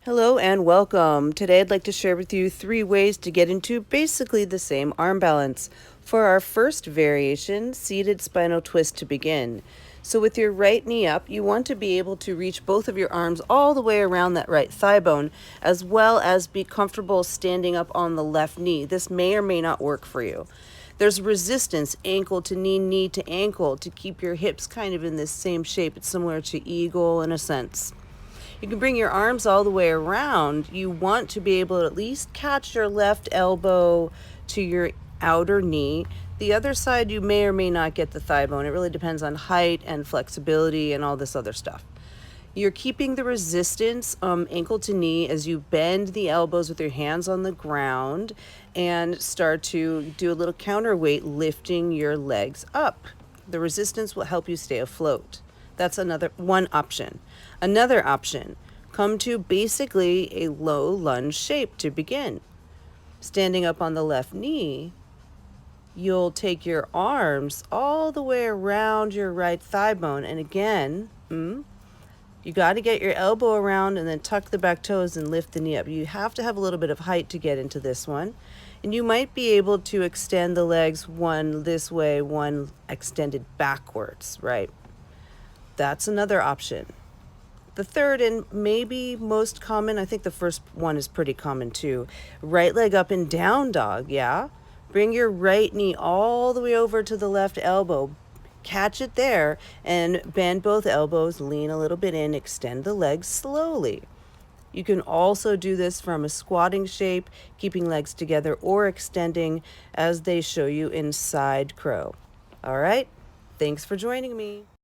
Hello and welcome. Today I'd like to share with you 3 ways to get into basically the same arm balance. For our first variation, seated spinal twist to begin. So with your right knee up, you want to be able to reach both of your arms all the way around that right thigh bone, as well as be comfortable standing up on the left knee. This may or may not work for you. There's resistance, ankle to knee, knee to ankle, to keep your hips kind of in this same shape. It's similar to eagle in a sense. You can bring your arms all the way around. You want to be able to at least catch your left elbow to your outer knee. The other side, you may or may not get the thigh bone. It really depends on height and flexibility and all this other stuff. You're keeping the resistance ankle to knee as you bend the elbows with your hands on the ground and start to do a little counterweight, lifting your legs up. The resistance will help you stay afloat. That's one option. Another option, come to basically a low lunge shape to begin. Standing up on the left knee, you'll take your arms all the way around your right thigh bone. And again, you got to get your elbow around and then tuck the back toes and lift the knee up. You have to have a little bit of height to get into this one. And you might be able to extend the legs, one this way, one extended backwards, right? That's another option. The third and maybe most common, I think the first one is pretty common too. Right leg up and down dog, yeah? Bring your right knee all the way over to the left elbow. Catch it there and bend both elbows, lean a little bit in, extend the legs slowly. You can also do this from a squatting shape, keeping legs together, or extending as they show you in side crow. All right, thanks for joining me.